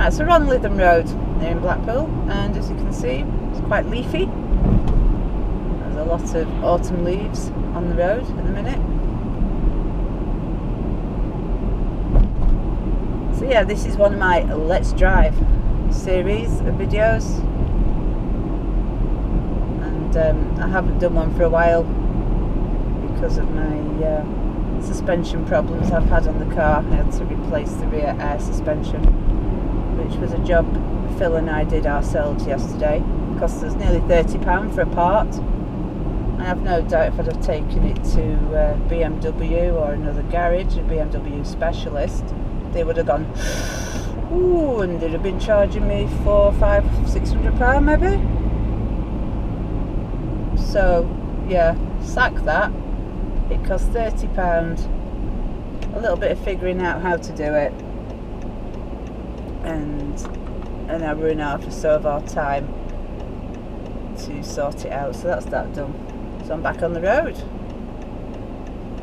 Right, so we're on Lytham Road here in Blackpool, and as you can see, it's quite leafy. There's a lot of autumn leaves on the road at the minute. So yeah, this is one of my Let's Drive series of videos, and I haven't done one for a while because of my suspension problems I've had on the car. I had to replace the rear air suspension, which was a job Phil and I did ourselves yesterday. It cost us nearly £30 for a part. I have no doubt if I'd have taken it to BMW or another garage, a BMW specialist, they would have gone, ooh, and they'd have been charging me £400, £500, £600 maybe. So yeah, sack that. It cost £30, a little bit of figuring out how to do it, and an hour and a half or so of our time to sort it out. So that's that done. So I'm back on the road.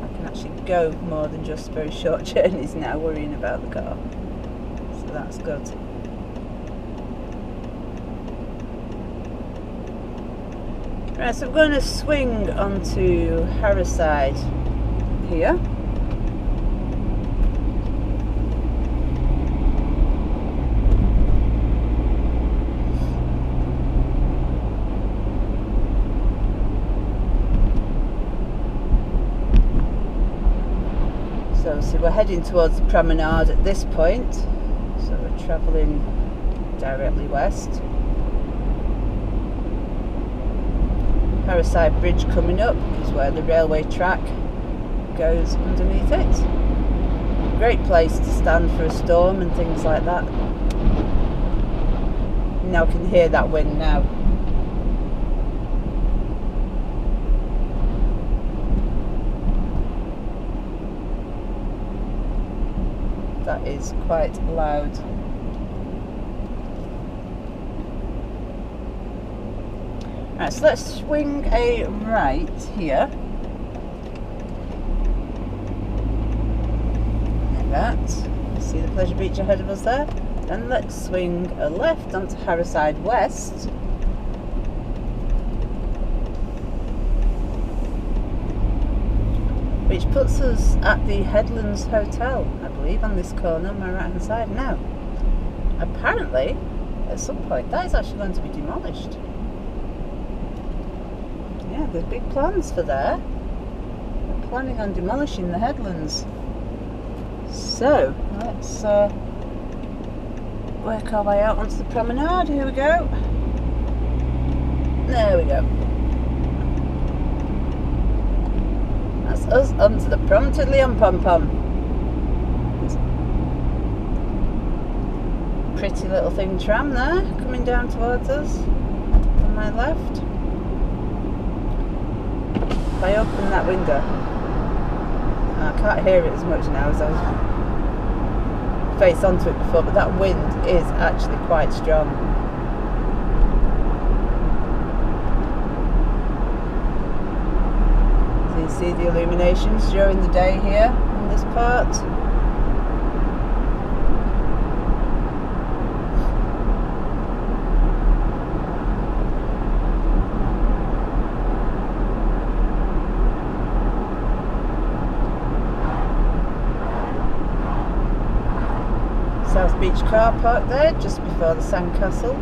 I can actually go more than just very short journeys now, worrying about the car. So that's good. Right, so I'm going to swing onto Harriside here. So we're heading towards the promenade at this point, so we're travelling directly west. Harriside Bridge coming up is where the railway track goes underneath it. Great place to stand for a storm and things like that. Now I can hear that wind now. That is quite loud. Right, so let's swing a right here. Like that. See the Pleasure Beach ahead of us there? And let's swing a left onto Harriside West. Which puts us at the Headlands Hotel, I believe, on this corner on my right hand side. Now, apparently, at some point, that is actually going to be demolished. Yeah, there's big plans for there. They're planning on demolishing the Headlands. So, let's work our way out onto the promenade. Here we go. There we go. That's us onto the Promptedly Pom Pom. Pretty little thing tram there, coming down towards us on my left. If I open that window, I can't hear it as much now as I was face onto it before, but that wind is actually quite strong. So you see the illuminations during the day here in this part. South Beach car park there, just before the Sandcastle.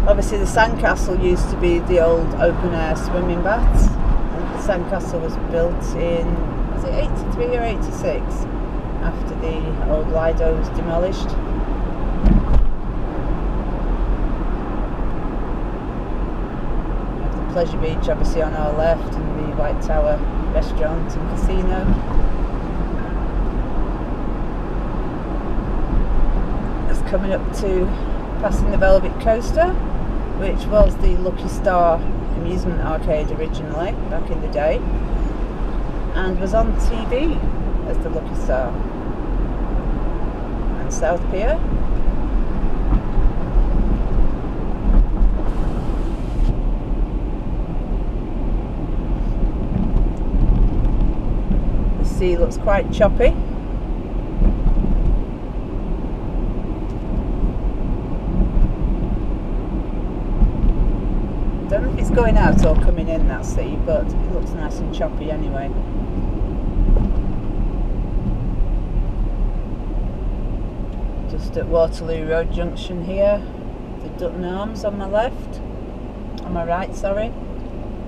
Obviously the Sandcastle used to be the old open air swimming baths. And the Sandcastle was built in, was it 83 or 86? After the old Lido was demolished. We have the Pleasure Beach obviously on our left, and the White Tower restaurant and casino. Coming up to passing the Velvet Coaster, which was the Lucky Star amusement arcade originally back in the day, and was on TV as the Lucky Star. And South Pier. The sea looks quite choppy. Don't know if it's going out or coming in, that sea, but it looks nice and choppy anyway. Just at Waterloo Road Junction here. The Dutton Arms on my left. On my right, sorry.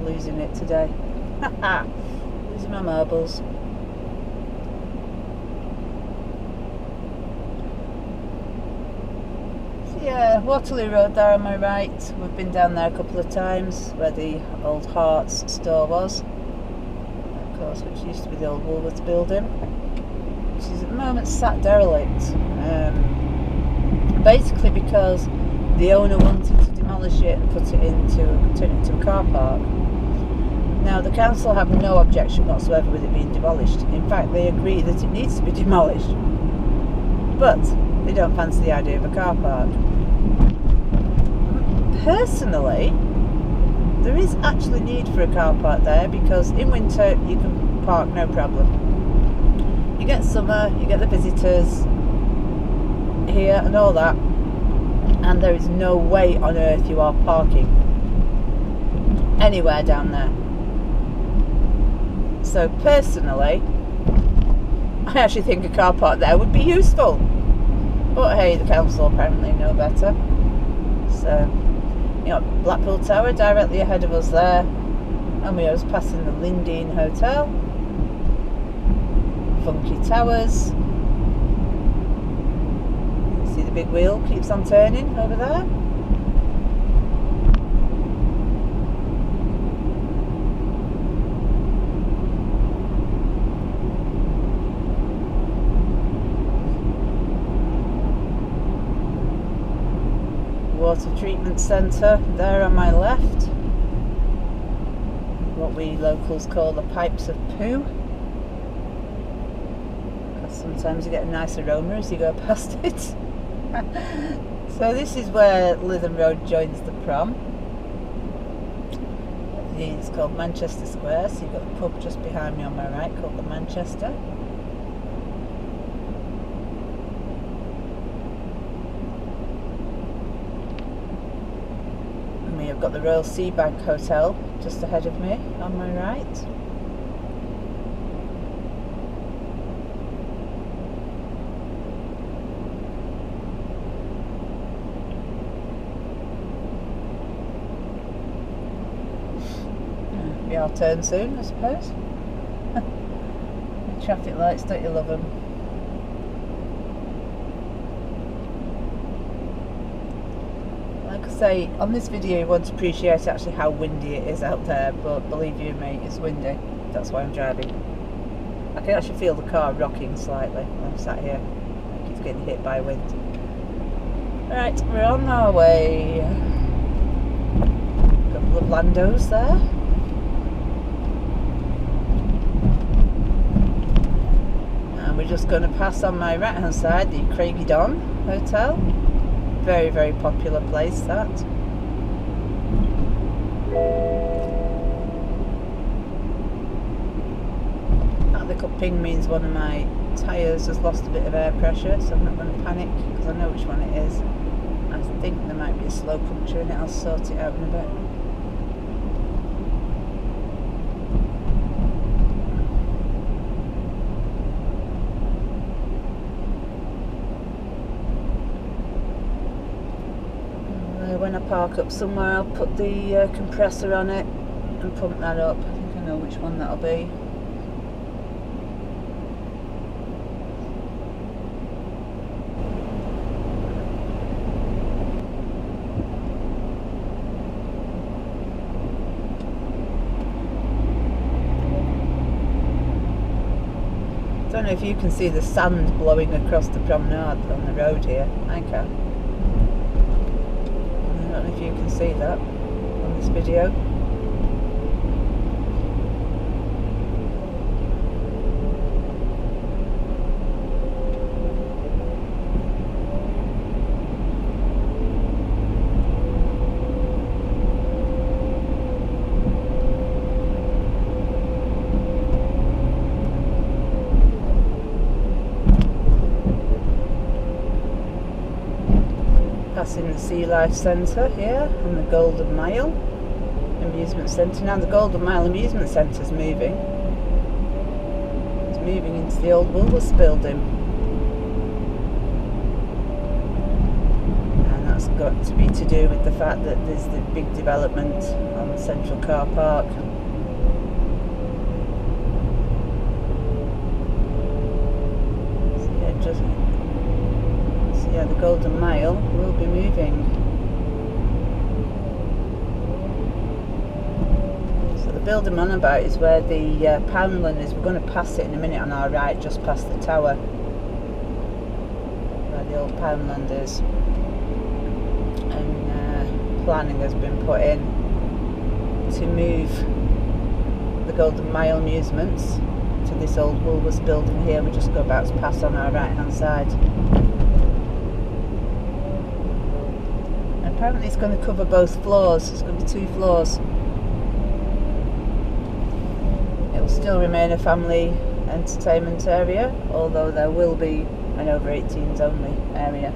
Losing it today. Haha. Losing my marbles. Yeah, Waterloo Road there on my right. We've been down there a couple of times where the old Hearts store was, of course, which used to be the old Woolworths building, which is at the moment sat derelict, basically because the owner wanted to demolish it and turn it into a car park. Now the council have no objection whatsoever with it being demolished. In fact, they agree that it needs to be demolished, but they don't fancy the idea of a car park. Personally, there is actually need for a car park there because in winter you can park no problem. You get summer, you get the visitors here and all that, and there is no way on earth you are parking anywhere down there. So personally, I actually think a car park there would be useful. But hey, the council apparently know better. So, you know, Blackpool Tower directly ahead of us there. And we are just passing the Lindeen Hotel. Funky Towers. See the big wheel keeps on turning over there. Water treatment centre there on my left, what we locals call the pipes of poo, because sometimes you get a nice aroma as you go past it. So this is where Lytham Road joins the prom. It's called Manchester Square, so you've got the pub just behind me on my right called the Manchester. I've got the Royal Sea Bank Hotel just ahead of me on my right. Be our turn soon, I suppose. The traffic lights, don't you love them? Like I say, on this video you won't appreciate actually how windy it is out there, but believe you me, it's windy. That's why I'm driving. I can actually feel the car rocking slightly when I'm sat here. It keeps getting hit by wind. Right, we're on our way. A couple of Landos there. And we're just going to pass on my right hand side the Craigie Don Hotel. Very, very popular place, that. That little ping means one of my tyres has lost a bit of air pressure, so I'm not going to panic because I know which one it is. I think there might be a slow puncture in it. I'll sort it out in a bit. When I park up somewhere, I'll put the compressor on it and pump that up. I think I know which one that'll be. I don't know if you can see the sand blowing across the promenade on the road here. I can. I don't know if you can see that on this video. Passing the Sea Life Centre here and the Golden Mile. amusement centre. Now the Golden Mile Amusement Centre's moving. It's moving into the old Woolworths building. And that's got to be to do with the fact that there's the big development on the central car park. So yeah, the Golden Mile will be moving. The building I'm on about is where the Poundland is. We're going to pass it in a minute on our right, just past the tower, where the old Poundland is. And planning has been put in to move the Golden Mile amusements to this old Woolworths building here. We just go about to pass on our right hand side. And apparently it's going to cover both floors. It's going to be 2 floors. Still remain a family entertainment area, although there will be an over 18s only area.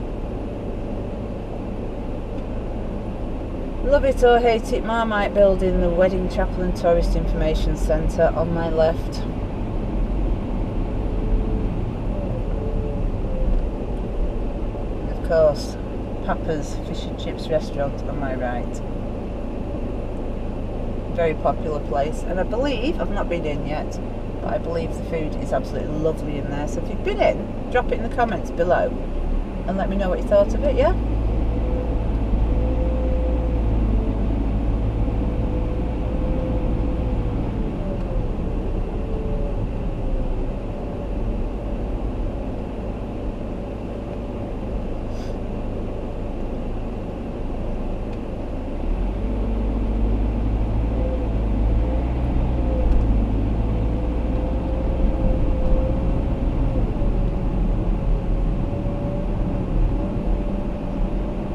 Love it or hate it, Marmite building, the Wedding Chapel and Tourist Information Centre on my left. And of course, Papa's Fish and Chips restaurant on my right. Very popular place, and I believe, I've not been in yet, but I believe the food is absolutely lovely in there. So if you've been in, drop it in the comments below and let me know what you thought of it, yeah?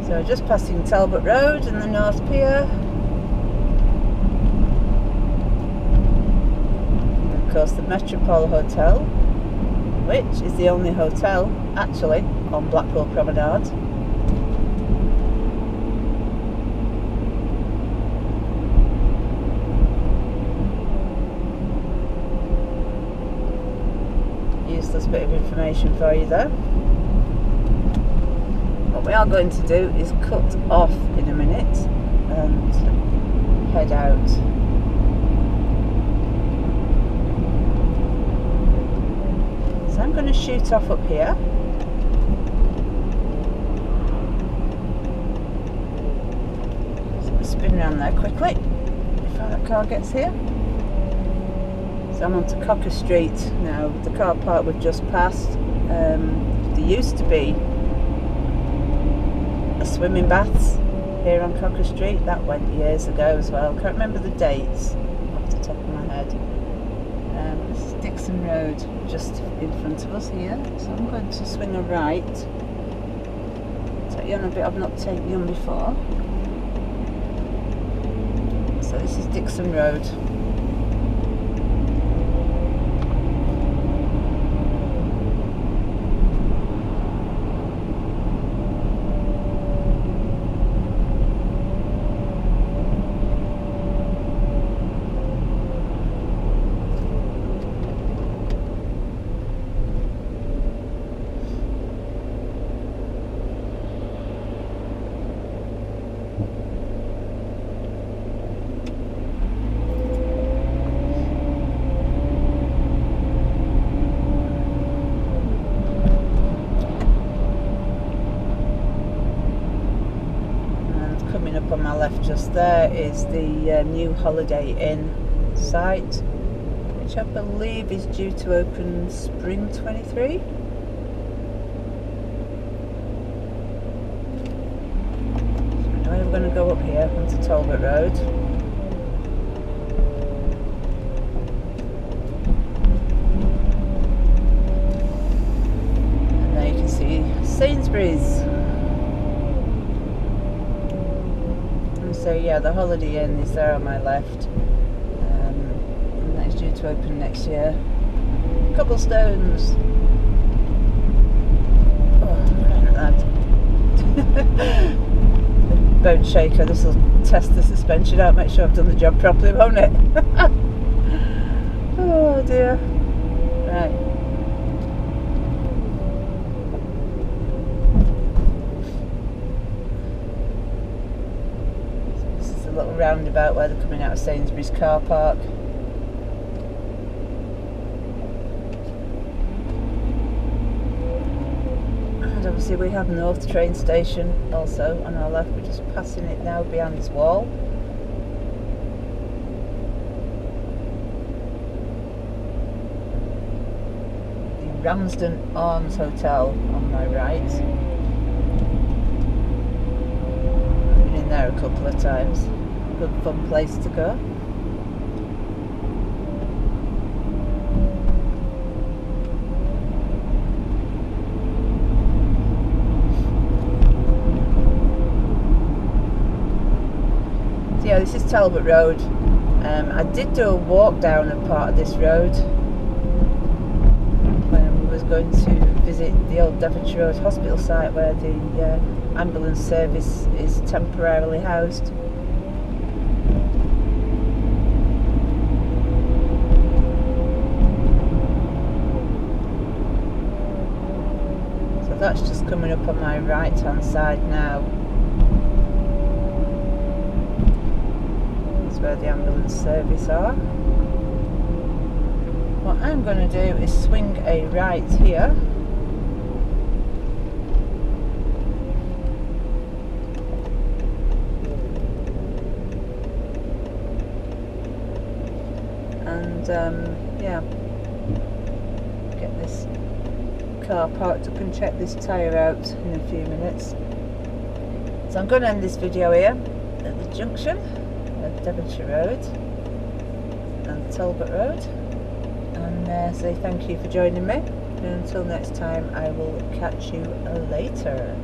So just passing Talbot Road and the North Pier. And of course the Metropole Hotel, which is the only hotel actually on Blackpool Promenade. Useless bit of information for you there. What we are going to do is cut off in a minute and head out. So I'm going to shoot off up here. So we'll spin around there quickly before that car gets here. So I'm onto Cocker Street now. The car park we've just passed. There used to be swimming baths here on Cocker Street. That went years ago as well. Can't remember the dates off the top of my head. This is Dixon Road just in front of us here. So I'm going to swing a right. Take you on a bit I've not taken you on before. So this is Dixon Road. Up on my left just there is the new Holiday Inn site, which I believe is due to open spring 23. So I'm going to go up here onto Talbot Road. And there you can see Sainsbury's. So yeah, the Holiday Inn is there on my left, and that's due to open next year. Cobblestones. Oh, look at that. bone shaker. This will test the suspension out, make sure I've done the job properly, won't it? Oh dear. Right. So this is a little roundabout where they're coming out of Sainsbury's car park. And obviously we have North train station also on our left. We're just passing it now behind this wall. Ramsden Arms Hotel on my right. I've been in there a couple of times. Good fun place to go. So yeah, this is Talbot Road. I did do a walk down a part of this road was going to visit the old Devonshire Road hospital site where the ambulance service is temporarily housed. So that's just coming up on my right hand side now. That's where the ambulance service are. What I'm going to do is swing a right here. And yeah, get this car parked up and check this tyre out in a few minutes. So I'm going to end this video here at the junction of Devonshire Road and Talbot Road. And say thank you for joining me, and until next time I will catch you later.